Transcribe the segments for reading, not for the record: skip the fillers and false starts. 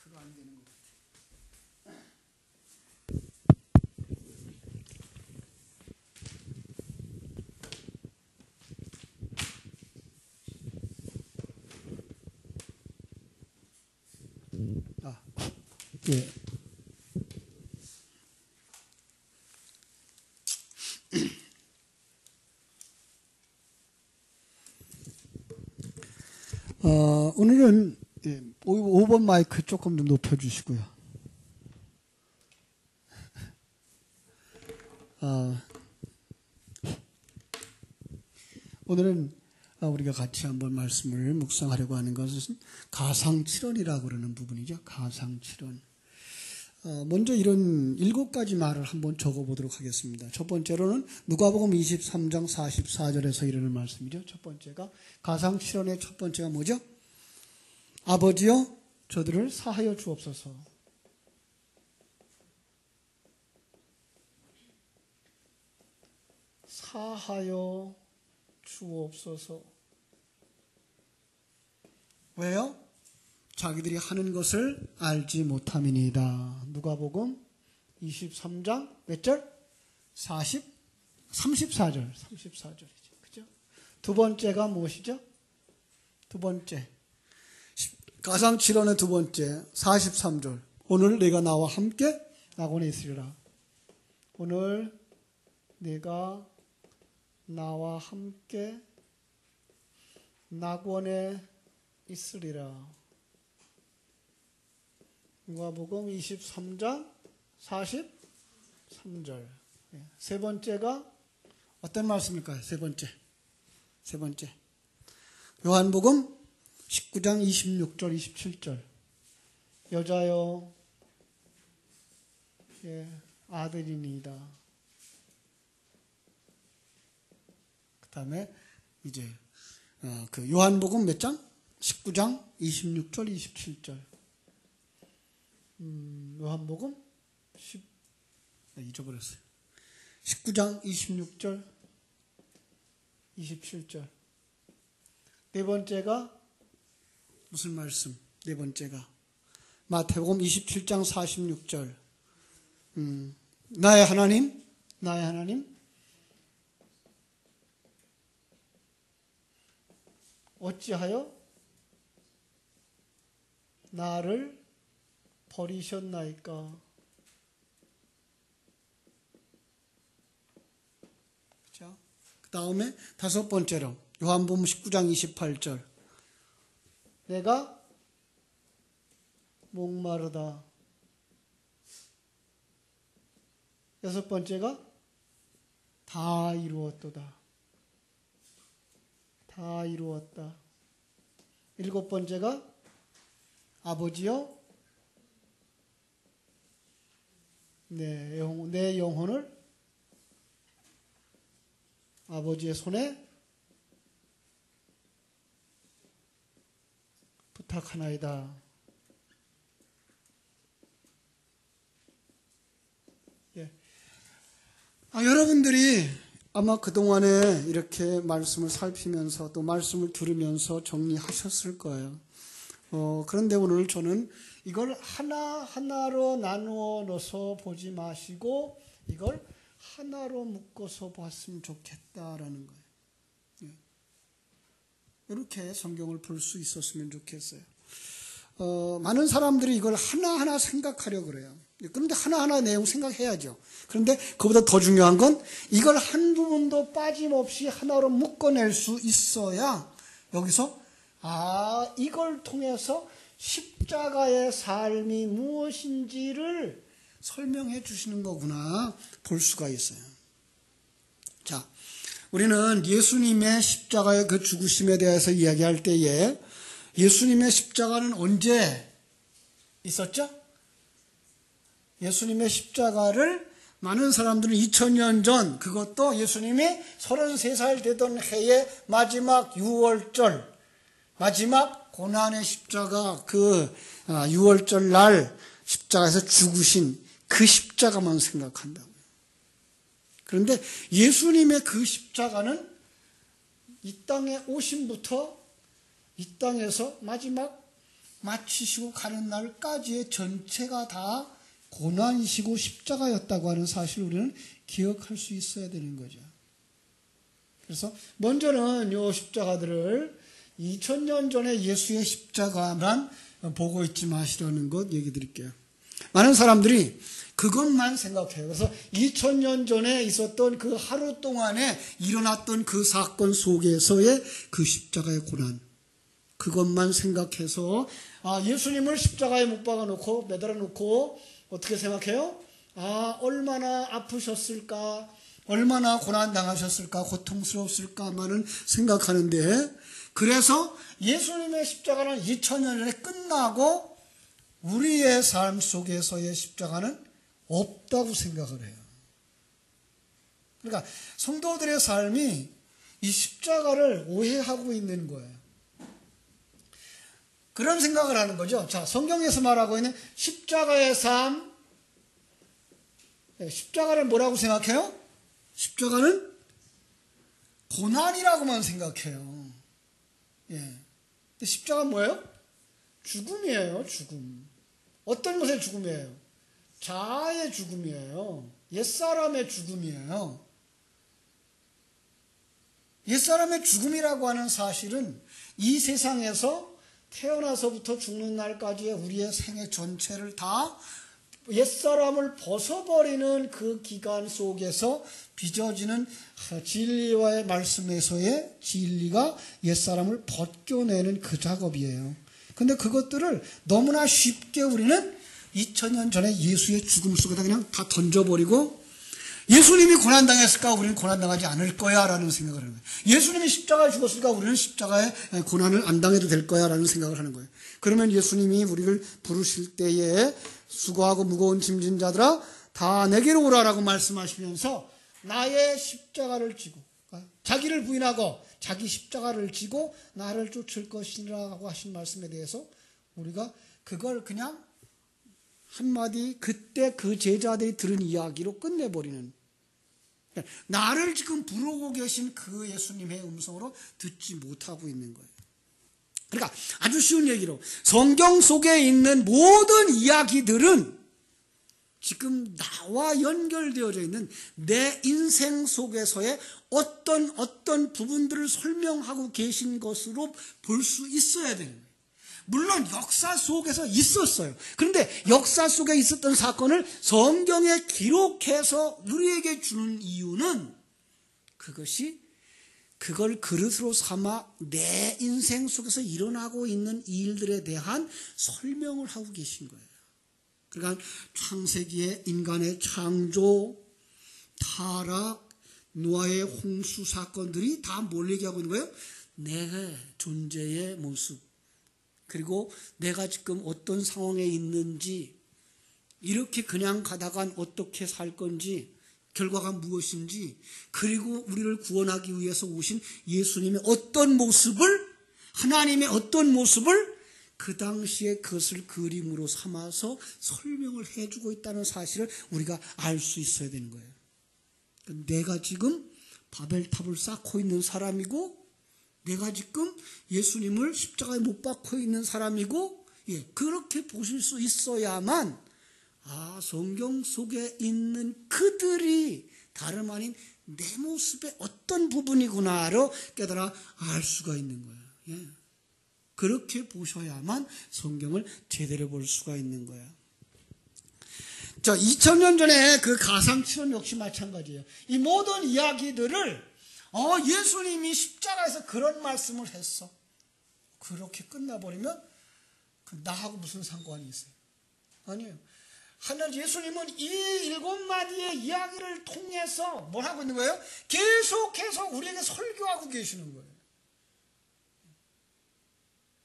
마이크가 안 되는 것 같아. 예. 오늘은 5번 마이크 조금 좀 높여주시고요. 오늘은 우리가 같이 한번 말씀을 묵상하려고 하는 것은 가상칠언이라고 그러는 부분이죠. 가상칠언. 먼저 이런 7가지 말을 한번 적어보도록 하겠습니다. 첫 번째로는 누가복음 23장 44절에서 이르는 말씀이죠. 첫 번째가 가상칠언의 첫 번째가 뭐죠? 아버지여 저들을 사하여 주옵소서. 사하여 주옵소서. 왜요? 자기들이 하는 것을 알지 못함이니이다. 누가복음 23장 몇 절? 34절. 34절이죠. 그죠? 두 번째가 무엇이죠? 두 번째. 가상칠언의 두 번째 43절. 오늘 내가 나와 함께 낙원에 있으리라. 오늘 내가 나와 함께 낙원에 있으리라. 누가복음 23장 43절. 세 번째가 어떤 말씀일까요? 세 번째. 요한복음 19장 26절 27절. 여자여 아들이니이다. 그 다음에 이제 그 요한복음 몇 장? 19장 26절 27절. 요한복음 잊어버렸어요. 19장 26절 27절. 네 번째가 무슨 말씀? 네 번째가 마태복음 27장 46절. 나의 하나님 어찌하여 나를 버리셨나이까? 그렇죠? 그 다음에 다섯 번째로 요한복음 19장 28절. 내가 목마르다. 여섯 번째가 다 이루었도다. 다 이루었다. 일곱 번째가 아버지여 내 영혼을 아버지의 손에 부탁하나이다. 여러분들이 아마 그동안에 이렇게 말씀을 살피면서 또 말씀을 들으면서 정리하셨을 거예요. 그런데 오늘 저는 이걸 하나하나로 나누어 넣어서 보지 마시고 이걸 하나로 묶어서 봤으면 좋겠다라는 거예요. 이렇게 성경을 볼 수 있었으면 좋겠어요. 많은 사람들이 이걸 하나하나 생각하려고 그래요. 그런데 하나하나 내용 생각해야죠. 그런데 그보다 더 중요한 건 이걸 한 부분도 빠짐없이 하나로 묶어낼 수 있어야 여기서 이걸 통해서 십자가의 삶이 무엇인지를 설명해 주시는 거구나 볼 수가 있어요. 자, 우리는 예수님의 십자가의 그 죽으심에 대해서 이야기할 때에 예수님의 십자가는 언제 있었죠? 예수님의 십자가를 많은 사람들은 2000년 전, 그것도 예수님이 33살 되던 해의 마지막 6월절, 마지막 고난의 십자가, 그 6월절 날 십자가에서 죽으신 그 십자가만 생각한다고요. 그런데 예수님의 그 십자가는 이 땅에 오심부터 이 땅에서 마지막 마치시고 가는 날까지의 전체가 다 고난이시고 십자가였다고 하는 사실을 우리는 기억할 수 있어야 되는 거죠. 그래서 먼저는 이 십자가들을 2000년 전에 예수의 십자가만 보고 있지 마시라는 것 얘기 드릴게요. 많은 사람들이 그것만 생각해요. 그래서 2000년 전에 있었던 그 하루 동안에 일어났던 그 사건 속에서의 그 십자가의 고난, 그것만 생각해서 예수님을 십자가에 못 박아놓고 매달아 놓고 어떻게 생각해요? 얼마나 아프셨을까, 얼마나 고난당하셨을까, 고통스러웠을까만은 생각하는데, 그래서 예수님의 십자가는 2000년 전에 끝나고 우리의 삶 속에서의 십자가는 없다고 생각을 해요. 그러니까 성도들의 삶이 이 십자가를 오해하고 있는 거예요. 그런 생각을 하는 거죠. 자, 성경에서 말하고 있는 십자가의 삶, 십자가를 뭐라고 생각해요? 십자가는 고난이라고만 생각해요. 근데 십자가는 뭐예요? 죽음이에요, 죽음. 어떤 것의 죽음이에요? 자아의 죽음이에요. 옛사람의 죽음이에요. 옛사람의 죽음이라고 하는 사실은 이 세상에서 태어나서부터 죽는 날까지의 우리의 생애 전체를 다 옛사람을 벗어버리는 그 기간 속에서 빚어지는 진리와의 말씀에서의 진리가 옛사람을 벗겨내는 그 작업이에요. 근데 그것들을 너무나 쉽게 우리는 2000년 전에 예수의 죽음 속에다 그냥 다 던져버리고, 예수님이 고난당했을까? 우리는 고난당하지 않을 거야 라는 생각을 하는 거예요. 예수님이 십자가에 죽었을까? 우리는 십자가에 고난을 안 당해도 될 거야 라는 생각을 하는 거예요. 그러면 예수님이 우리를 부르실 때에 수고하고 무거운 짐진 자들아 다 내게로 오라라고 말씀하시면서 나의 십자가를 지고, 자기를 부인하고 자기 십자가를 지고 나를 쫓을 것이라고 하신 말씀에 대해서 우리가 그걸 그냥 한마디 그때 그 제자들이 들은 이야기로 끝내버리는, 나를 지금 부르고 계신 그 예수님의 음성으로 듣지 못하고 있는 거예요. 그러니까 아주 쉬운 얘기로 성경 속에 있는 모든 이야기들은 지금 나와 연결되어져 있는 내 인생 속에서의 어떤 부분들을 설명하고 계신 것으로 볼 수 있어야 되는 거예요. 물론 역사 속에서 있었어요. 그런데 역사 속에 있었던 사건을 성경에 기록해서 우리에게 주는 이유는 그걸 그릇으로 삼아 내 인생 속에서 일어나고 있는 일들에 대한 설명을 하고 계신 거예요. 그러니까 창세기의 인간의 창조, 타락, 노아의 홍수 사건들이 다 뭘 얘기하고 있는 거예요? 내 존재의 모습, 그리고 내가 지금 어떤 상황에 있는지, 이렇게 그냥 가다간 어떻게 살 건지, 결과가 무엇인지, 그리고 우리를 구원하기 위해서 오신 예수님의 어떤 모습을, 하나님의 어떤 모습을 그 당시에 그것을 그림으로 삼아서 설명을 해주고 있다는 사실을 우리가 알 수 있어야 되는 거예요. 내가 지금 바벨탑을 쌓고 있는 사람이고, 내가 지금 예수님을 십자가에 못 박고 있는 사람이고, 그렇게 보실 수 있어야만 성경 속에 있는 그들이 다름 아닌 내 모습의 어떤 부분이구나로 깨달아 알 수가 있는 거예요. 그렇게 보셔야만 성경을 제대로 볼 수가 있는 거예요. 자, 2000년 전에 그 가상치론 역시 마찬가지예요. 이 모든 이야기들을 예수님이 십자가에서 그런 말씀을 했어, 그렇게 끝나버리면 나하고 무슨 상관이 있어요? 아니에요. 하늘 예수님은 이 7마디의 이야기를 통해서 뭘 하고 있는 거예요? 계속해서 우리에게 설교하고 계시는 거예요.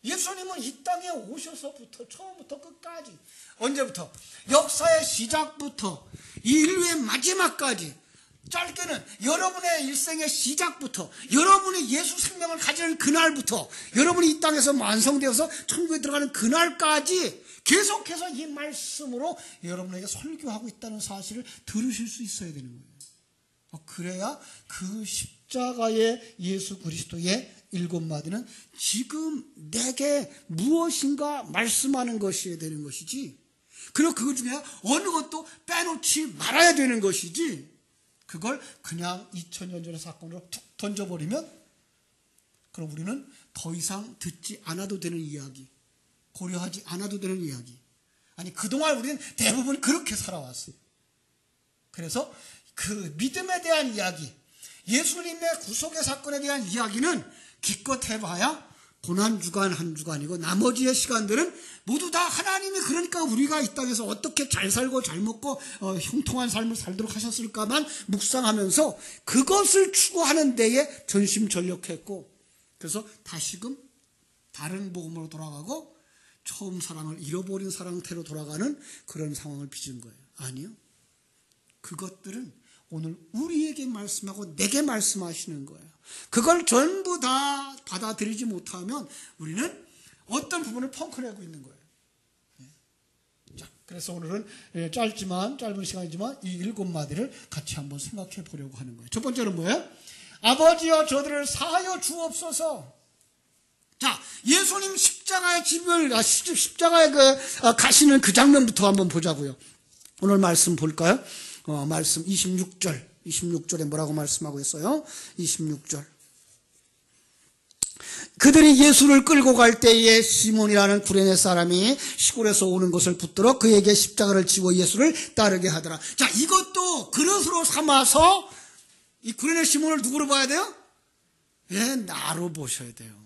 예수님은 이 땅에 오셔서부터 처음부터 끝까지, 언제부터? 역사의 시작부터 이 인류의 마지막까지, 짧게는 여러분의 일생의 시작부터, 여러분이 예수 생명을 가지는 그날부터, 여러분이 이 땅에서 완성되어서 천국에 들어가는 그날까지 계속해서 이 말씀으로 여러분에게 설교하고 있다는 사실을 들으실 수 있어야 되는 거예요. 그래야 그 십자가의 예수 그리스도의 7마디는 지금 내게 무엇인가 말씀하는 것이어야 되는 것이지, 그리고 그것 중에 어느 것도 빼놓지 말아야 되는 것이지, 그걸 그냥 2000년 전의 사건으로 툭 던져버리면 그럼 우리는 더 이상 듣지 않아도 되는 이야기, 고려하지 않아도 되는 이야기, 아니 그동안 우리는 대부분 그렇게 살아왔어요. 그래서 그 믿음에 대한 이야기, 예수님의 구속의 사건에 대한 이야기는 기껏 해봐야 고난주간 한 주간이고, 나머지의 시간들은 모두 다 하나님이 그러니까 우리가 이 땅에서 어떻게 잘 살고 잘 먹고 형통한 삶을 살도록 하셨을까만 묵상하면서 그것을 추구하는 데에 전심전력했고, 그래서 다시금 다른 복음으로 돌아가고 처음 사랑을 잃어버린 사랑태로 돌아가는 그런 상황을 빚은 거예요. 아니요. 그것들은 오늘 우리에게 말씀하고 내게 말씀하시는 거예요. 그걸 전부 다 받아들이지 못하면 우리는 어떤 부분을 펑크내고 있는 거예요. 자, 그래서 오늘은 짧은 시간이지만 이 7마디를 같이 한번 생각해 보려고 하는 거예요. 첫 번째는 뭐예요? 아버지여 저들을 사하여 주옵소서. 자, 예수님 십자가의 십자가에 가시는 그 장면부터 한번 보자고요. 오늘 말씀 볼까요? 말씀 26절에 뭐라고 말씀하고 있어요? 26절. 그들이 예수를 끌고 갈 때에 시몬이라는 구레네 사람이 시골에서 오는 것을 붙들어 그에게 십자가를 지워 예수를 따르게 하더라. 자, 이것도 그릇으로 삼아서 이 구레네 시몬을 누구로 봐야 돼요? 예, 나로 보셔야 돼요.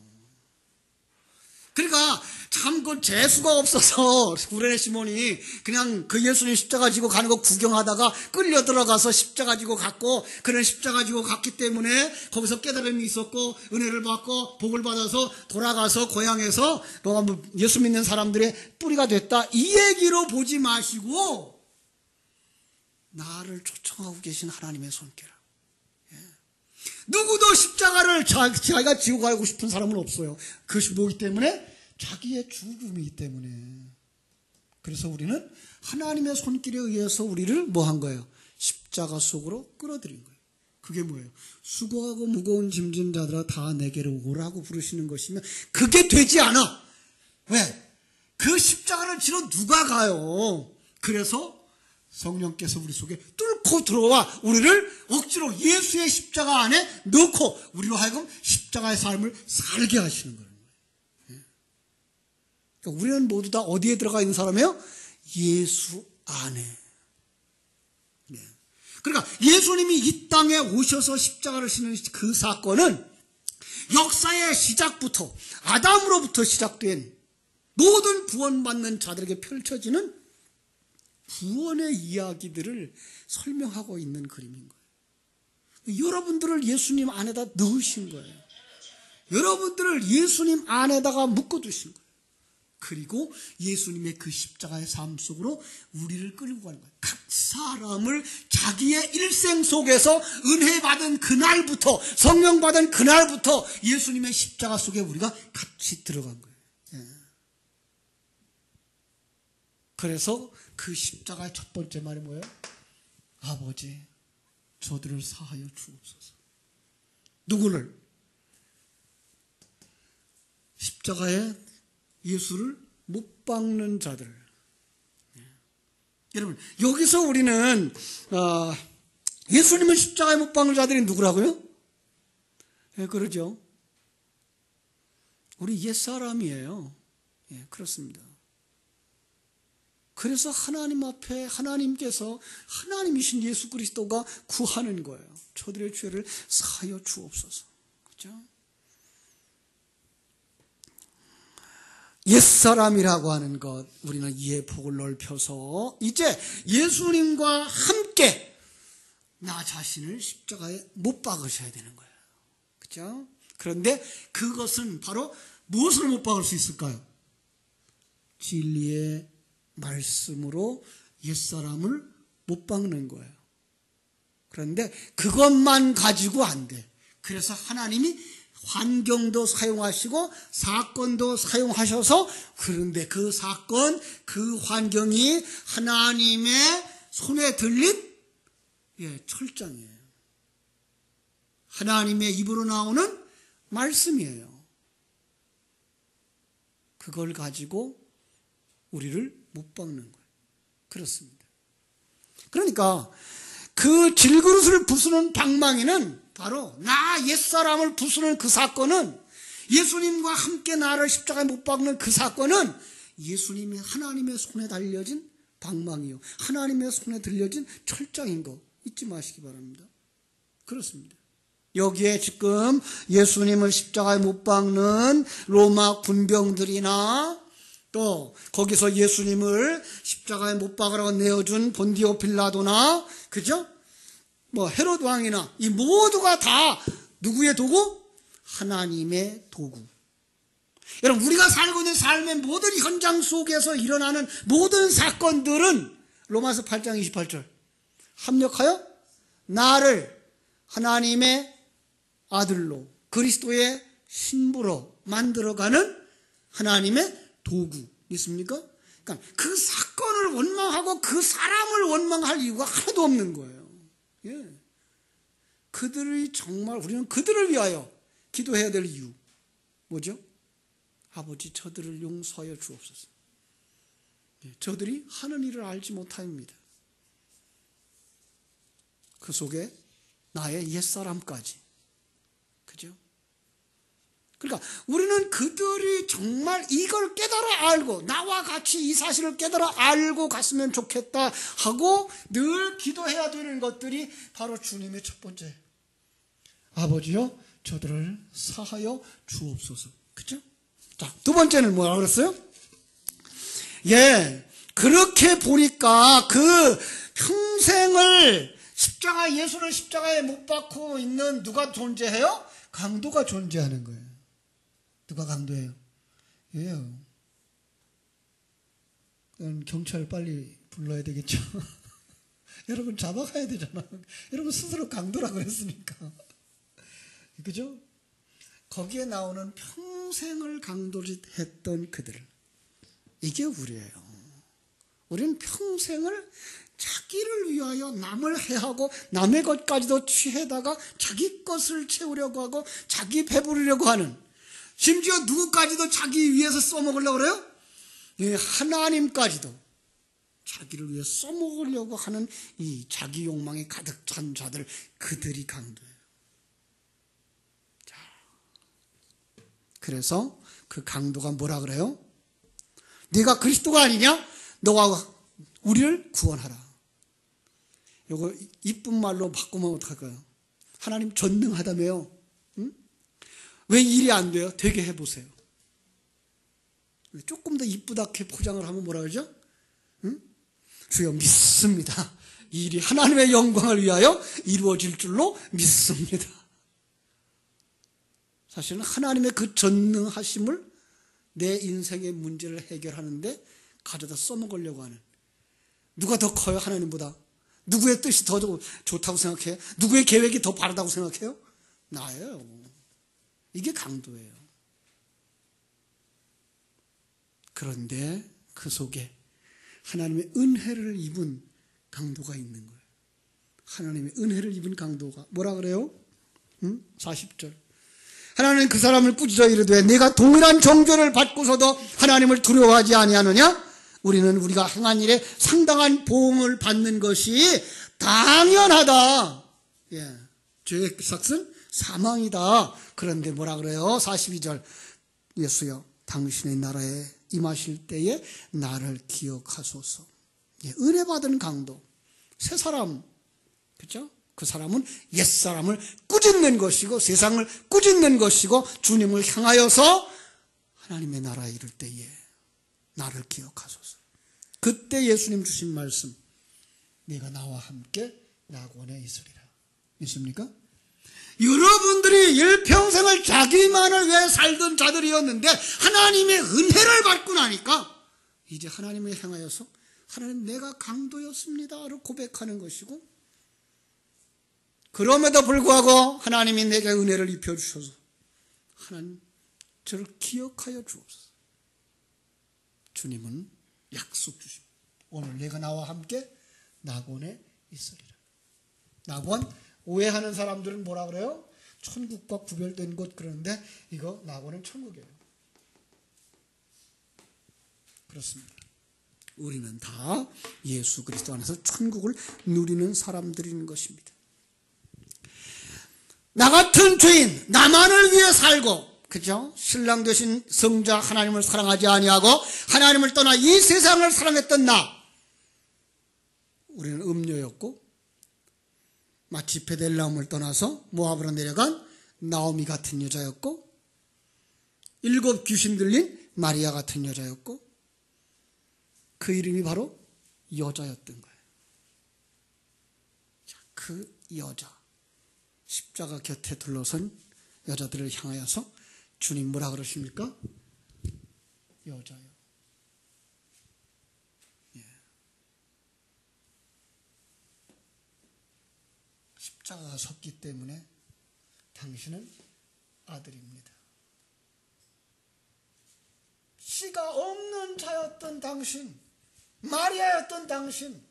그러니까 참 그 재수가 없어서 구레네 시몬이 그냥 그 예수님 십자가 지고 가는 거 구경하다가 끌려 들어가서 십자가 지고 갔고, 그런 십자가 지고 갔기 때문에 거기서 깨달음이 있었고 은혜를 받고 복을 받아서 돌아가서 고향에서 예수 믿는 사람들의 뿌리가 됐다, 이 얘기로 보지 마시고 나를 초청하고 계신 하나님의 손길을. 누구도 십자가를 자기가 지고 가고 싶은 사람은 없어요. 그것이 뭐기 때문에? 자기의 죽음이기 때문에. 그래서 우리는 하나님의 손길에 의해서 우리를 뭐 한 거예요? 십자가 속으로 끌어들인 거예요. 그게 뭐예요? 수고하고 무거운 짐진 자들아 다 내게로 오라고 부르시는 것이면 그게 되지 않아. 왜? 그 십자가를 지러 누가 가요? 그래서 성령께서 우리 속에 뚫고 들어와 우리를 억지로 예수의 십자가 안에 넣고 우리로 하여금 십자가의 삶을 살게 하시는 거예요. 그러니까 우리는 모두 다 어디에 들어가 있는 사람이에요? 예수 안에. 그러니까 예수님이 이 땅에 오셔서 십자가를 지는 그 사건은 역사의 시작부터 아담으로부터 시작된 모든 구원받는 자들에게 펼쳐지는 구원의 이야기들을 설명하고 있는 그림인 거예요. 여러분들을 예수님 안에다 넣으신 거예요. 여러분들을 예수님 안에다가 묶어두신 거예요. 그리고 예수님의 그 십자가의 삶 속으로 우리를 끌고 가는 거예요. 각 사람을 자기의 일생 속에서 은혜 받은 그날부터, 성령 받은 그날부터 예수님의 십자가 속에 우리가 같이 들어간 거예요. 그래서 그 십자가의 첫 번째 말이 뭐예요? 아버지, 저들을 사하여 주옵소서. 누구를? 십자가에 예수를 못 박는 자들. 여러분, 여기서 우리는 예수님을 십자가에 못 박는 자들이 누구라고요? 예, 그러죠. 우리 옛사람이에요. 예, 그렇습니다. 그래서 하나님 앞에 하나님께서 하나님이신 예수 그리스도가 구하는 거예요. 저들의 죄를 사하여 주옵소서. 그렇죠? 옛사람이라고 하는 것, 우리는 이해 폭을 넓혀서 이제 예수님과 함께 나 자신을 십자가에 못 박으셔야 되는 거예요. 그렇죠? 그런데 그것은 바로 무엇을 못 박을 수 있을까요? 진리의 말씀으로 옛사람을 못 박는 거예요. 그런데 그것만 가지고 안 돼. 그래서 하나님이 환경도 사용하시고 사건도 사용하셔서, 그런데 그 사건, 그 환경이 하나님의 손에 들린 철장이에요. 하나님의 입으로 나오는 말씀이에요. 그걸 가지고 우리를 못 박는 거예요. 그렇습니다. 그러니까 그 질그릇을 부수는 방망이는 바로 나 옛사람을 부수는 그 사건은, 예수님과 함께 나를 십자가에 못 박는 그 사건은 예수님이 하나님의 손에 달려진 방망이요, 하나님의 손에 들려진 철장인 거 잊지 마시기 바랍니다. 그렇습니다. 여기에 지금 예수님을 십자가에 못 박는 로마 군병들이나 또 거기서 예수님을 십자가에 못 박으라고 내어준 본디오 빌라도나, 그죠? 뭐 헤롯 왕이나 이 모두가 다 누구의 도구? 하나님의 도구. 여러분, 우리가 살고 있는 삶의 모든 현장 속에서 일어나는 모든 사건들은 로마서 8장 28절 합력하여 나를 하나님의 아들로 그리스도의 신부로 만들어가는 하나님의 도구. 있습니까? 그러니까 그 사건을 원망하고 그 사람을 원망할 이유가 하나도 없는 거예요. 예. 그들이 정말, 우리는 그들을 위하여 기도해야 될 이유 뭐죠? 아버지, 저들을 용서하여 주옵소서. 예. 저들이 하는 일을 알지 못하입니다. 그 속에 나의 옛사람까지, 그죠? 그러니까 우리는 그들이 정말 이걸 깨달아 알고, 나와 같이 이 사실을 깨달아 알고 갔으면 좋겠다 하고 늘 기도해야 되는 것들이 바로 주님의 첫 번째, 아버지여 저들을 사하여 주옵소서. 그죠? 자, 두 번째는 뭐라고 그랬어요? 예, 그렇게 보니까 그 평생을 예수를 십자가에 못 박고 있는 누가 존재해요? 강도가 존재하는 거예요. 누가 강도예요? 예요. 경찰 빨리 불러야 되겠죠. 여러분 잡아가야 되잖아. 여러분 스스로 강도라고 했으니까. 그죠? 거기에 나오는 평생을 강도짓했던 그들. 이게 우리예요. 우리는 평생을 자기를 위하여 남을 해하고 남의 것까지도 취해다가 자기 것을 채우려고 하고 자기 배부르려고 하는, 심지어 누구까지도 자기 위해서 써먹으려고 그래요? 예, 하나님까지도 자기를 위해 써먹으려고 하는 이 자기 욕망에 가득 찬 자들, 그들이 강도예요. 자, 그래서 그 강도가 뭐라 그래요? 네가 그리스도가 아니냐? 너가 우리를 구원하라. 이거 이쁜 말로 바꾸면 어떡할까요? 하나님 전능하다며요. 응? 왜 일이 안 돼요? 되게 해보세요. 조금 더 이쁘다게 포장을 하면 뭐라 그러죠? 응? 주여 믿습니다. 이 일이 하나님의 영광을 위하여 이루어질 줄로 믿습니다. 사실은 하나님의 그 전능하심을 내 인생의 문제를 해결하는데 가져다 써먹으려고 하는, 누가 더 커요? 하나님보다? 누구의 뜻이 더 좋다고 생각해요? 누구의 계획이 더 바르다고 생각해요? 나예요. 이게 강도예요. 그런데 그 속에 하나님의 은혜를 입은 강도가 있는 거예요. 하나님의 은혜를 입은 강도가 뭐라 그래요? 40절. 하나님은 그 사람을 꾸짖어 이르되 내가 동일한 정죄를 받고서도 하나님을 두려워하지 아니하느냐? 우리는 우리가 행한 일에 상당한 보응을 받는 것이 당연하다. 예, 죄의 삭은 사망이다. 그런데 뭐라 그래요? 42절. 예수여 당신의 나라에 임하실 때에 나를 기억하소서. 예, 은혜 받은 강도, 새 사람, 그렇죠? 그 사람은 옛사람을 꾸짖는 것이고 세상을 꾸짖는 것이고 주님을 향하여서 하나님의 나라에 이를 때에 나를 기억하소서. 그때 예수님 주신 말씀, 네가 나와 함께 낙원에 있으리라. 있습니까? 여러분들이 일평생을 자기만을 위해 살던 자들이었는데 하나님의 은혜를 받고 나니까 이제 하나님을 향하여서 하나님 내가 강도였습니다를 고백하는 것이고, 그럼에도 불구하고 하나님이 내게 은혜를 입혀주셔서 하나님 저를 기억하여 주옵소서. 주님은 약속 주십니다. 오늘 내가 나와 함께 낙원에 있으리라. 낙원, 오해하는 사람들은 뭐라 그래요? 천국과 구별된 곳 그러는데 이거 나하고는 천국이에요. 그렇습니다. 우리는 다 예수 그리스도 안에서 천국을 누리는 사람들인 것입니다. 나 같은 죄인, 나만을 위해 살고, 그죠? 신랑 되신 성자 하나님을 사랑하지 아니하고 하나님을 떠나 이 세상을 사랑했던 나, 우리는 음녀였고 마치 베들레헴을 떠나서 모압으로 내려간 나오미 같은 여자였고 7 귀신 들린 마리아 같은 여자였고 그 이름이 바로 여자였던 거예요. 자, 그 여자, 십자가 곁에 둘러선 여자들을 향하여서 주님 뭐라 그러십니까? 여자요. 예. 십자가가 섰기 때문에 당신은 아들입니다. 씨가 없는 자였던 당신, 마리아였던 당신,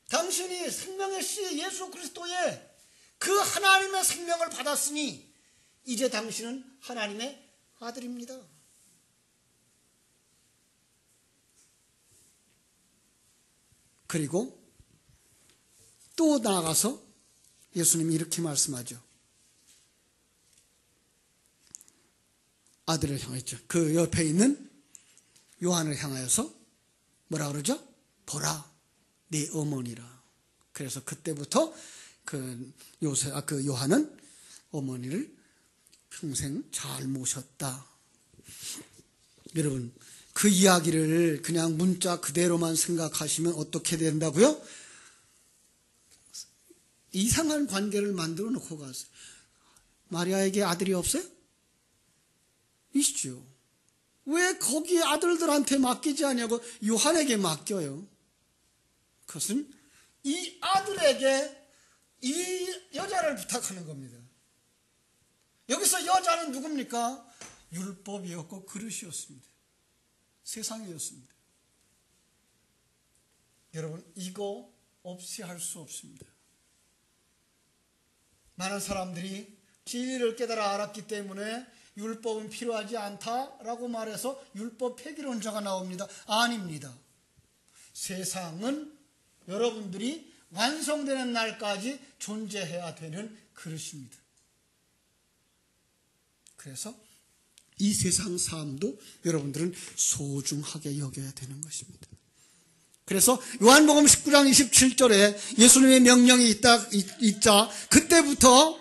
당신이 생명의 씨 예수 그리스도의 그 하나님의 생명을 받았으니 이제 당신은 하나님의 아들입니다. 그리고 또 나아가서 예수님이 이렇게 말씀하죠. 아들을 향했죠. 그 옆에 있는 요한을 향하여서 뭐라 그러죠? 보라, 네 어머니라. 그래서 그때부터 그 요한은 어머니를 평생 잘 모셨다. 여러분, 그 이야기를 그냥 문자 그대로만 생각하시면 어떻게 된다고요? 이상한 관계를 만들어 놓고 갔어요. 마리아에게 아들이 없어요? 있죠. 왜 거기 아들들한테 맡기지 않냐고 요한에게 맡겨요. 그것은 이 아들에게 이 여자를 부탁하는 겁니다. 여기서 여자는 누굽니까? 율법이었고 그릇이었습니다. 세상이었습니다. 여러분, 이거 없이 할 수 없습니다. 많은 사람들이 진리를 깨달아 알았기 때문에 율법은 필요하지 않다라고 말해서 율법 폐기론자가 나옵니다. 아닙니다. 세상은 여러분들이 완성되는 날까지 존재해야 되는 그릇입니다. 그래서 이 세상 삶도 여러분들은 소중하게 여겨야 되는 것입니다. 그래서 요한복음 19장 27절에 예수님의 명령이 있자 그때부터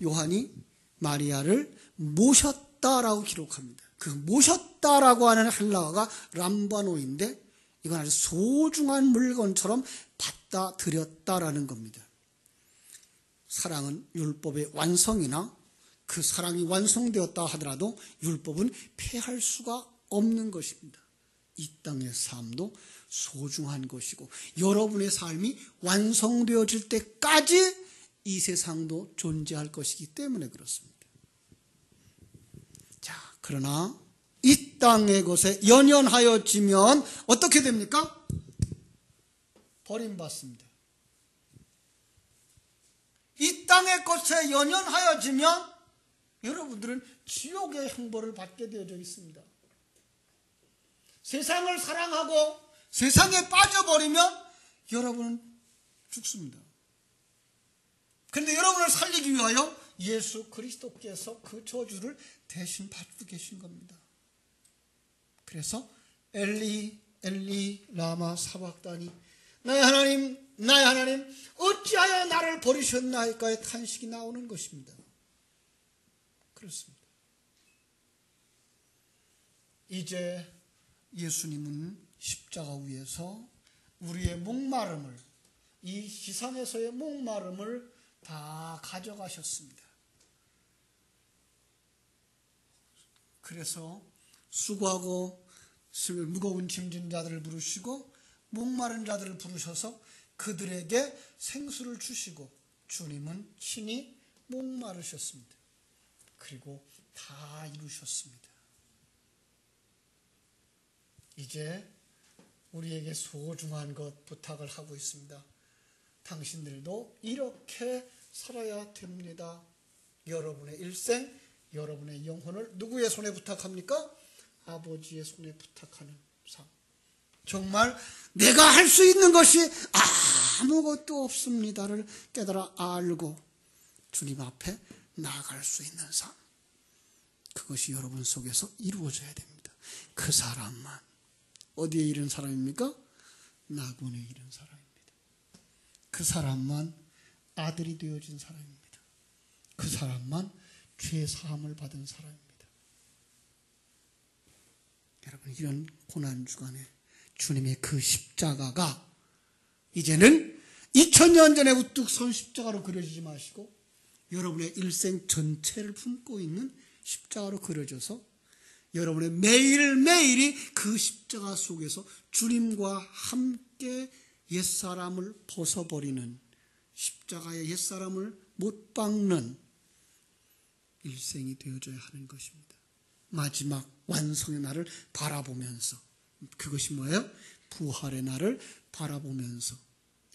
요한이 마리아를 모셨다라고 기록합니다. 그 모셨다라고 하는 헬라어가 람바노인데 이건 아주 소중한 물건처럼 받다 드렸다라는 겁니다. 사랑은 율법의 완성이나 그 사랑이 완성되었다 하더라도 율법은 폐할 수가 없는 것입니다. 이 땅의 삶도 소중한 것이고 여러분의 삶이 완성되어질 때까지 이 세상도 존재할 것이기 때문에 그렇습니다. 자, 그러나 이 땅의 것에 연연하여지면 어떻게 됩니까? 버림받습니다. 이 땅의 것에 연연하여지면 여러분들은 지옥의 형벌을 받게 되어져 있습니다. 세상을 사랑하고 세상에 빠져버리면 여러분은 죽습니다. 그런데 여러분을 살리기 위하여 예수 그리스도께서 그 저주를 대신 받고 계신 겁니다. 그래서 엘리 엘리 라마 사박다니 나의 하나님 어찌하여 나를 버리셨나이까의 탄식이 나오는 것입니다. 그렇습니다. 이제 예수님은 십자가 위에서 우리의 목마름을, 이 세상에서의 목마름을 다 가져가셨습니다. 그래서 수고하고 무거운 짐진 자들을 부르시고 목마른 자들을 부르셔서 그들에게 생수를 주시고 주님은 친히 목마르셨습니다. 그리고 다 이루셨습니다. 이제 우리에게 소중한 것 부탁을 하고 있습니다. 당신들도 이렇게 살아야 됩니다. 여러분의 일생, 여러분의 영혼을 누구의 손에 부탁합니까? 아버지의 손에 부탁하는 삶. 정말 내가 할 수 있는 것이 아무것도 없습니다를 깨달아 알고 주님 앞에 나아갈 수 있는 삶. 그것이 여러분 속에서 이루어져야 됩니다. 그 사람만. 어디에 이른 사람입니까? 낙원에 이른 사람입니다. 그 사람만 아들이 되어진 사람입니다. 그 사람만 죄 사함을 받은 사람입니다. 여러분, 이런 고난 주간에 주님의 그 십자가가 이제는 2000년 전에 우뚝 선 십자가로 그려지지 마시고 여러분의 일생 전체를 품고 있는 십자가로 그려져서 여러분의 매일매일이 그 십자가 속에서 주님과 함께 옛사람을 벗어버리는, 십자가의 옛사람을 못 박는 일생이 되어져야 하는 것입니다. 마지막 완성의 날을 바라보면서, 그것이 뭐예요? 부활의 날을 바라보면서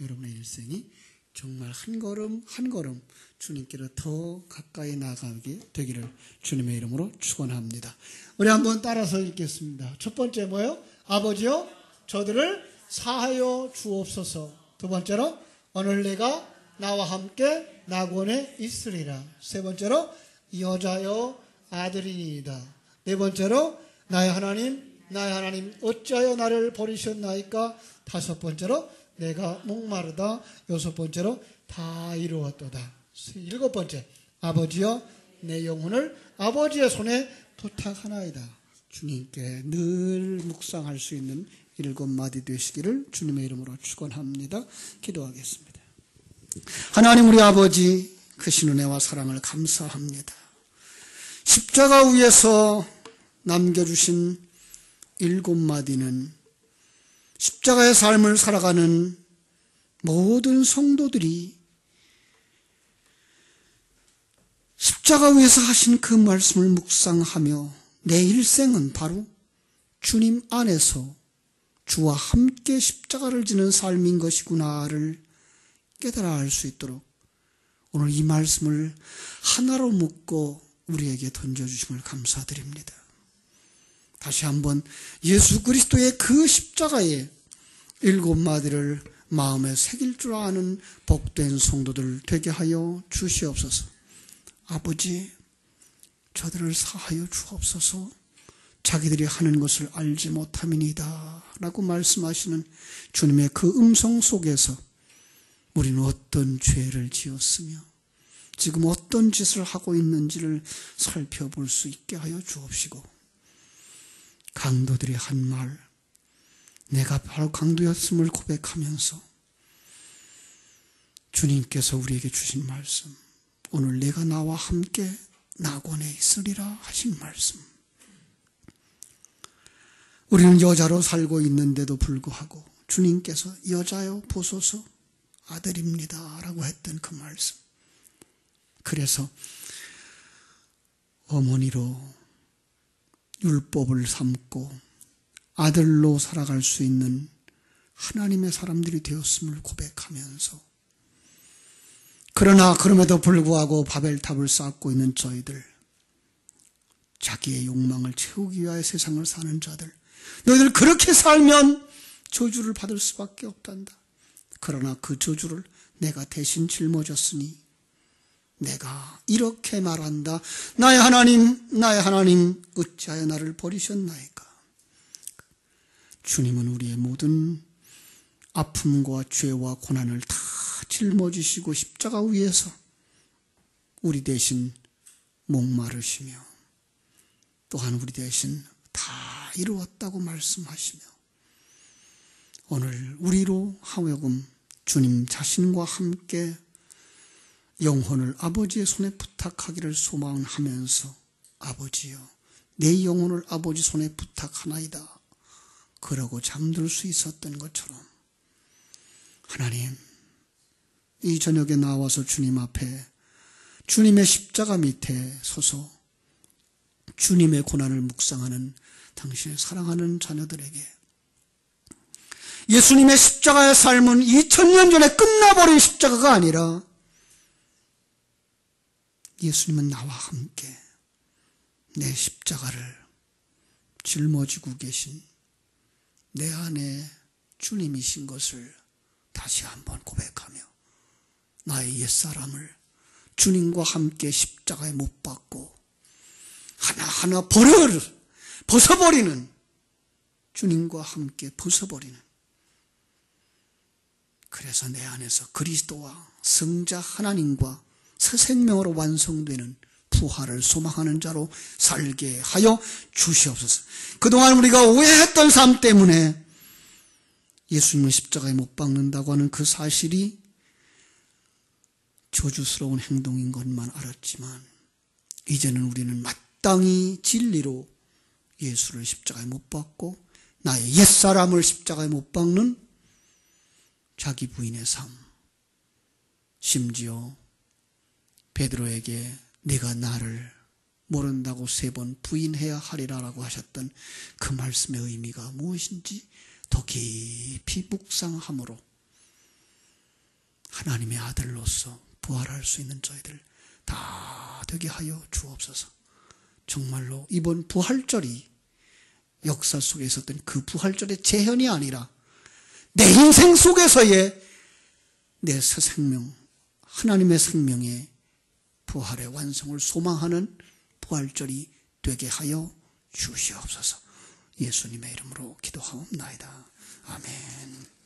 여러분의 일생이 정말 한 걸음 한 걸음 주님께로 더 가까이 나가게 되기를 주님의 이름으로 축원합니다. 우리 한번 따라서 읽겠습니다. 첫 번째 뭐예요? 아버지여 저들을 사하여 주옵소서. 두 번째로 오늘 내가 나와 함께 낙원에 있으리라. 세 번째로 여자여 아들이니이다. 네 번째로 나의 하나님 어찌하여 나를 버리셨나이까. 다섯 번째로 내가 목마르다. 여섯 번째로 다 이루었도다. 일곱 번째 아버지여 내 영혼을 아버지의 손에 부탁하나이다. 주님께 늘 묵상할 수 있는 일곱 마디 되시기를 주님의 이름으로 축원합니다. 기도하겠습니다. 하나님 우리 아버지 크신 은혜와 사랑을 감사합니다. 십자가 위에서 남겨주신 일곱 마디는 십자가의 삶을 살아가는 모든 성도들이 십자가 위에서 하신 그 말씀을 묵상하며 내 일생은 바로 주님 안에서 주와 함께 십자가를 지는 삶인 것이구나를 깨달아 알 수 있도록 오늘 이 말씀을 하나로 묶고 우리에게 던져주심을 감사드립니다. 다시 한번 예수 그리스도의 그 십자가의 일곱 마디를 마음에 새길 줄 아는 복된 성도들 되게 하여 주시옵소서. 아버지 저들을 사하여 주옵소서. 자기들이 하는 것을 알지 못함이니이다 라고 말씀하시는 주님의 그 음성 속에서 우리는 어떤 죄를 지었으며 지금 어떤 짓을 하고 있는지를 살펴볼 수 있게 하여 주옵시고 강도들이 한 말, 내가 바로 강도였음을 고백하면서 주님께서 우리에게 주신 말씀, 오늘 내가 나와 함께 낙원에 있으리라 하신 말씀, 우리는 여자로 살고 있는데도 불구하고 주님께서 여자여 보소서 아들입니다 라고 했던 그 말씀, 그래서 어머니로 율법을 삼고 아들로 살아갈 수 있는 하나님의 사람들이 되었음을 고백하면서, 그러나 그럼에도 불구하고 바벨탑을 쌓고 있는 저희들, 자기의 욕망을 채우기 위하여 세상을 사는 자들, 너희들 그렇게 살면 저주를 받을 수밖에 없단다. 그러나 그 저주를 내가 대신 짊어졌으니 내가 이렇게 말한다. 나의 하나님 어찌하여 나를 버리셨나이까. 주님은 우리의 모든 아픔과 죄와 고난을 다 짊어지시고 십자가 위에서 우리 대신 목마르시며 또한 우리 대신 다 이루었다고 말씀하시며 오늘 우리로 하여금 주님 자신과 함께 영혼을 아버지의 손에 부탁하기를 소망하면서 아버지여 내 영혼을 아버지 손에 부탁하나이다 그러고 잠들 수 있었던 것처럼 하나님 이 저녁에 나와서 주님 앞에 주님의 십자가 밑에 서서 주님의 고난을 묵상하는 당신의 사랑하는 자녀들에게 예수님의 십자가의 삶은 2000년 전에 끝나버린 십자가가 아니라 예수님은 나와 함께 내 십자가를 짊어지고 계신 내 안에 주님이신 것을 다시 한번 고백하며 나의 옛사람을 주님과 함께 십자가에 못 박고 하나하나 벗어버리는, 주님과 함께 벗어버리는, 그래서 내 안에서 그리스도와 성자 하나님과 새 생명으로 완성되는 부활을 소망하는 자로 살게 하여 주시옵소서. 그동안 우리가 오해했던 삶 때문에 예수님을 십자가에 못 박는다고 하는 그 사실이 저주스러운 행동인 것만 알았지만 이제는 우리는 마땅히 진리로 예수를 십자가에 못 박고 나의 옛사람을 십자가에 못 박는 자기 부인의 삶, 심지어 베드로에게 네가 나를 모른다고 3번 부인해야 하리라라고 하셨던 그 말씀의 의미가 무엇인지 더 깊이 묵상함으로 하나님의 아들로서 부활할 수 있는 저희들 다 되게 하여 주옵소서. 정말로 이번 부활절이 역사 속에 있었던 그 부활절의 재현이 아니라 내 인생 속에서의 내 새 생명, 하나님의 생명의 부활의 완성을 소망하는 부활절이 되게 하여 주시옵소서. 예수님의 이름으로 기도하옵나이다. 아멘.